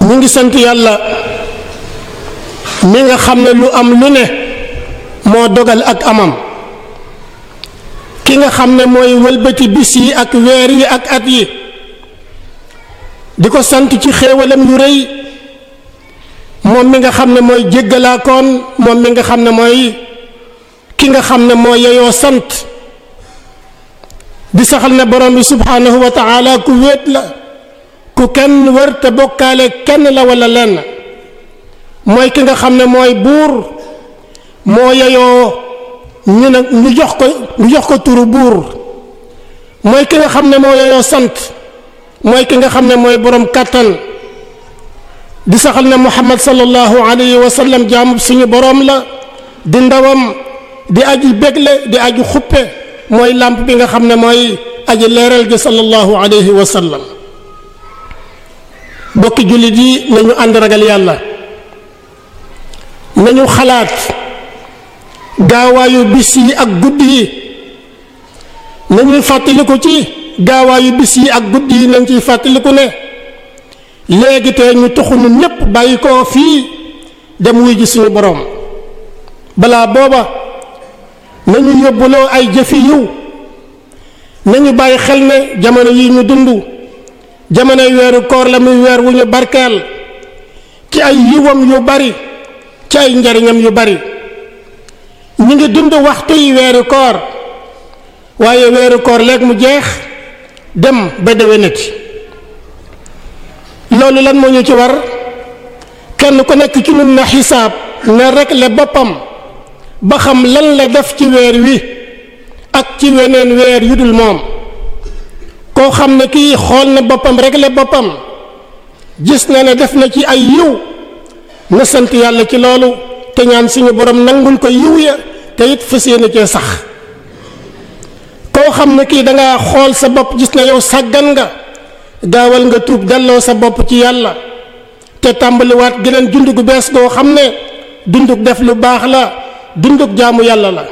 ñu ngi sant yàlla mi nga xam ne lu am lu ne moo dogal ak amam ki nga xam ne mooy wëlbati bis yi ak weer yi ak at yi di ko sant ci xéewalam yu rëy moom mi nga xam ne mooy jéggalaakoon moom mi nga xam ne mooy ki nga xam ne moo yeyoo sant di saxal ne borom bi subhanahu wa taala ku wéet la ku kenn wër te bokkaale kenn la wala lenn mooy ki nga xam ne mooy buur moo yeyoo ñu jox ko turu buur mooy ki nga xam ne moo yeyoo sant mooy ki nga xam ne mooy borom kàttan di saxal ne muhammad sallallahu alayhi wa sallam jaamu suñu borom la di ndawam di aji bégle di aji xuppe mooy làmp bi nga xam ne mooy aji leeral gi sallallahu alayhi wa sallam bokki jullit yi nañu ànd ragal yàlla nañu xalaat gaawaayu bis yi ak guddi yi nañuy fàttaliku ci gaawaayu bis yi ak guddi yi nañ ciy fàttaliku ne léegi te ñu toxu ñun ñépp bàyyi ko fii dem wuy ji suñu boroom balaa booba nañu yóbbuloo ay jëfi yiw nañu bàyyi xel ne jamono yi ñu dund jamonoy weeru koor la muy weer wu ñu barkeel ci ay yiwam yu bari ci ay njariñam yu bari ñu ngi dund waxtu yi weeru koor waaye weeru koor léegi mu jeex dem ba déwénati loolu lan moo ñu ci war kenn ku nekk ci ñun na xisaab na rek le boppam ba xam lan la def ci weer wi ak ci weneen weer yu dul moom koo xam ne kii xool na boppam rek le boppam gis na ne def na ci ay yiw na sant yàlla ci loolu te ñaan suñu borom nangul ko yiw ya te it fas yéene cee sax koo xam ne kii dangaa xool sa bopp gis na yow sàggan nga gaawal nga tuub delloo sa bopp ci yàlla te tàmbaliwaat geneen dund gu bees goo xam ne dunduk def lu baax la dunduk jaamu yàlla la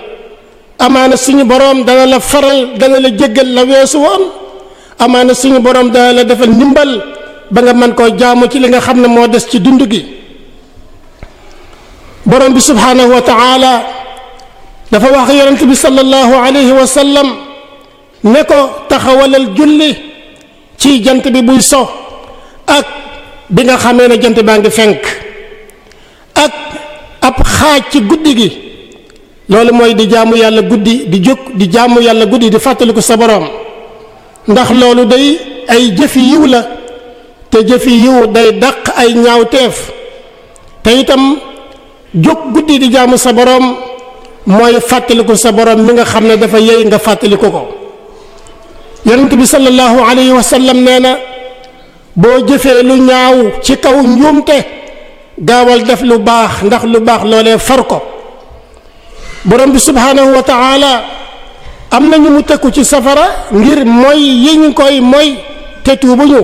amaana suñu borom dana la faral dana la jéggal la weesu woon amaana suñu borom dana la defal ndimbal ba nga mën koo jaamu ci li nga xam ne moo des ci dund gi borom bi subhanahu wa taala dafa wax yonent bi sallallahu alayhi wa sallam ne ko taxawalal julli ci jant bi buy so ak bi nga xamee ne jant baa ngi fenk ak ab xaaj ci guddi gi loolu mooy di jaamu yàlla guddi di jóg di jaamu yàlla guddi di fàttaliku sa borom ndax loolu day ay jëfi yiw la te jëfi yiw day dàq ay ñaawteef te itam jóg guddi di jaamu sa borom mooy fàttaliku sa borom mi nga xam ne dafa yey nga fàttaliku ko yonent bi sallallahu alayhi wa sallam nee na boo jëfee lu ñaaw ci kaw njuumte gaawal def lu baax ndax lu baax loolee far ko borom bi subhanahu wa taala am na ñu mu tëkku ci safara ngir mooy yi ñu koy mooy te tuubuñu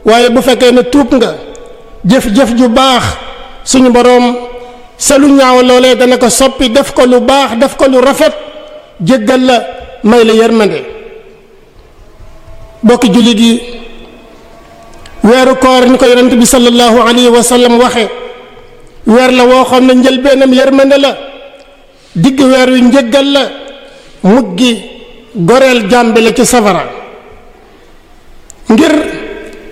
waaye bu fekkee ne tuub nga jëf-jëf ju baax suñu borom sa lu ñaaw loolee dana ko soppi def ko lu baax def ko lu rafet jéggal la may la yërmande bokki jullit yi weeru koor ni ko yonent bi sallallahu alayhi wa sallam waxe weer la woo xam ne njëlbeenam yërmande la digg weer wi njëggal la mujj gi goreel jaam bi la ci safara ngir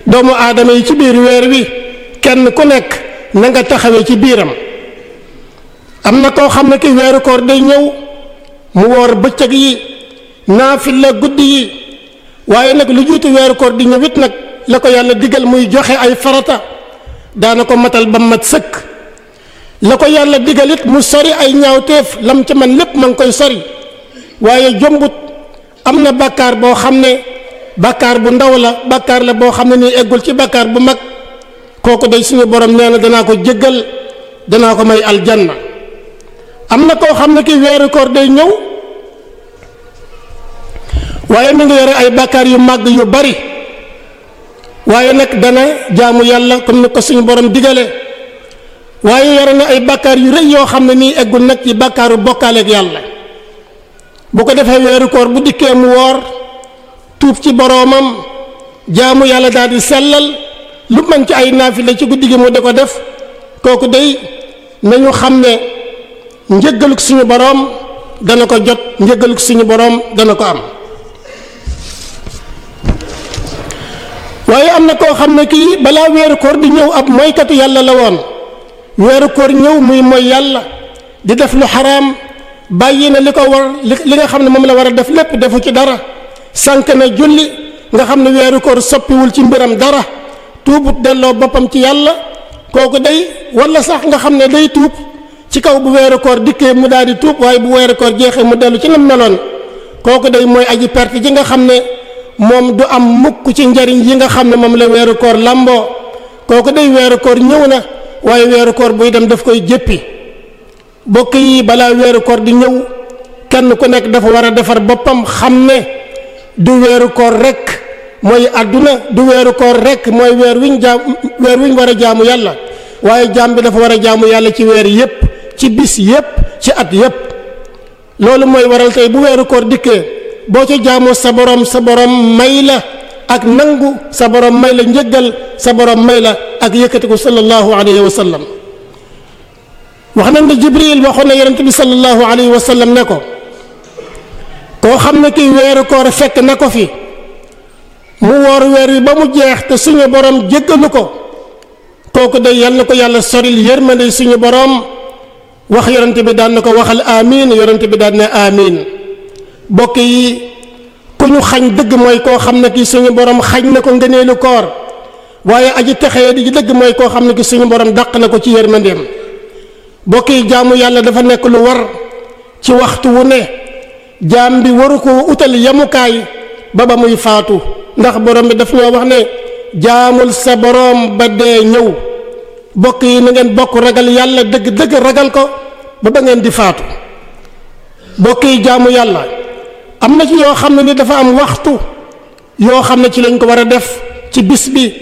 doomu aadama yi ci biir weer wi kenn ku nekk na nga taxawee ci biiram am na koo xam ne ki weeru koor day ñëw mu woor bëccëg yi naafila guddi yi waaye nag lu jiitu weeru koor di ñëwit nag la ko yàlla digal muy joxe ay farata daana ko matal ba mat sëkk la ko yàlla digalit mu sori ay ñaawteef lam ci man lépp ma ngi koy sori waaye jombut am na bàkkaar boo xam ne bàkkaar bu ndaw la bàkkaar la boo xam ne nii eggul ci bàkkaar bu mag kooku day suñu borom nee na danaa ko jéggal danaa ko may aljanna am na koo xam ne ki weeru koor day ñëw waaye mi ngi yore ay bàkkaar yu màgg yu bari waaye nag dana jaamu yàlla comme ni ko suñu borom digale waaye yore na ay bàkkaar yu rëy yoo xam ne nii eggul nag ci bàkkaaru bokkaaleeg yàlla bu ko defee weeru koor bu dikkee mu woor tuub ci boroomam jaamu yàlla daal di sellal lu mën ci ay naafila ci guddi gi mu di ko def kooku day nañu xam ne njëggaluk suñu boroom dana ko jot njëggaluk suñu boroom dana ko am waaye am na koo xam ne kii balaa weeru koor di ñëw ab mooykatu yàlla la woon weeru koor ñëw muy mooy yàlla di def lu xaraam bàyyi na li ko war li nga xam ne moom la war a def lépp defu ci dara sànk na julli nga xam ne weeru koor soppiwul ci mbiram dara tuubut delloo boppam ci yàlla kooku day wala sax nga xam ne day tuub ci kaw bu weeru koor dikkee mu daal di tuub waaye bu weeru koor jeexee mu dellu ci nam meloon kooku day mooy aji perte ji nga xam ne moom du am mukk ci njariñ yi nga xam ne moom la weeru koor lamboo kooku day weeru koor ñëw na waaye weeru koor buy dem daf koy jéppi bokk yi balaa weeru koor di ñëw kenn ku nekk dafa war a defar boppam xam ne du weeru koor rek mooy àdduna du weeru koor rek mooy weer wiñ war a jaamu yàlla waaye jaam bi dafa war a jaamu yàlla ci weer yépp ci bis yépp ci at yépp loolu mooy waral tey bu weeru koor dikkee boo ca jaamoo sa borom may la ak nangu sa borom may la njëggal sa borom may la ak yëkkatiku sallallahu alayhi wa sallam wax nañ ne Jibril waxoon na yonent bi sallallahu alayhi wa sallam ne ko koo xam ne kii weeru koor fekk na ko fi mu woor weer wi ba mu jeex te suñu borom jéggalu ko kooku day yal na ko yàlla soril yërmande suñu borom wax yonent bi daan na ko waxal amiin yonent bi daan ne amiin bokk yi ku ñu xañ dëgg mooy koo xam ne kii suñu borom xañ na ko ngëneelu koor waaye aji texee di dëgg mooy koo xam ne kii suñu borom dàq na ko ci yërmandeem bokk yi jaamu yàlla dafa nekk lu war ci waxtu wu ne jaam bi waru ko utal yamukaay ba muy faatu ndax borom bi daf ñoo wax ne jaamul sa borom ba dee ñëw bokk yi na ngeen bokk ragal yàlla dëgg ragal ko ba ngeen di faatu bokk yi jaamu yàlla am na ci yoo xam ne ni dafa am waxtu yoo xam ne ci lañ ko war a def ci bis bi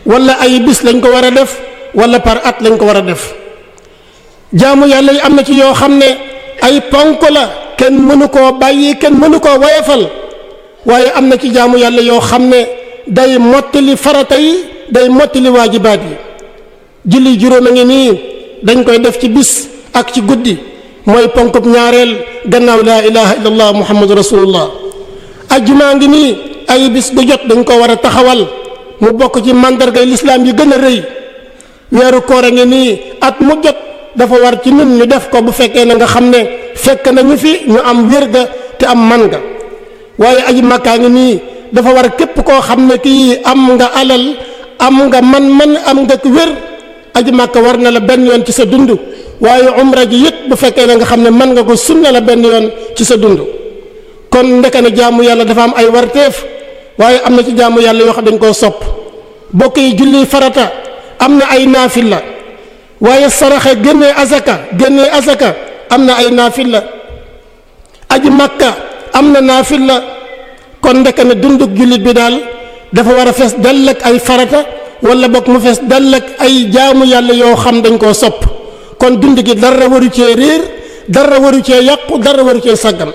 wala ay bis lañ ko war a def wala par at lañ ko war a def jaamu yàlla yi am na ci yoo xam ne ay ponk la kenn mënu koo bàyyi kenn mënu koo woyofal waaye am na ci jaamu yàlla yoo xam ne day mottali farata yi day mottali waajibaat yi julli juróom a ngi nii dañ koy def ci bis ak ci guddi mooy ponkub ñaareel gannaaw laa ilaha illallah muhammadu rasulullah ajjumaa ngi nii ay bis bu jot dañ ko war a taxawal mu bokk ci màndargay lislaam yi gën a rëy weeru koor a ngi nii at mu jot dafa war ci ñun ñu def ko bu fekkee na nga xam ne fekk na ñu fi ñu am wér ga te am man ga waaye aji makkaa ngi nii dafa war képp koo xam ne kii am nga alal am nga man am nga wér aji makka war na la benn yoon ci sa dund waaye umra ji it bu fekkee na nga xam ne mën nga ko sunna la benn yoon ci sa dund kon ndeke na jaamu yàlla dafa am ay warteef waaye am na ci jaamu yàlla yoo xam dañ koo sopp bokk yi julli farata am na ay naafila waaye saraxe génnee azaka am na ay naafila aji makka am na naafila kon ndeke na dunduk jullit bi daal dafa war a fees dell ak ay farata wala bokk mu fees dell ak ay jaamu yàlla yoo xam dañ koo sopp kon dund gi dara waru cee réer dara waru cee yàqu dara waru cee sàggan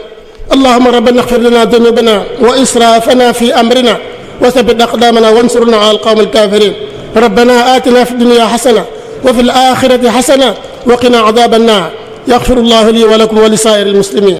allahumma rabbana ighfir lana dunubana wa israfana fi amrina wa thabbit aqdamana wansurna ala alqawmi alkafirin rabbana atina fi dunya hasana wa fi alakhirati hasana wa qina adhaban nar yaghfiru llahu li wa lakum wa li sa'iril muslimin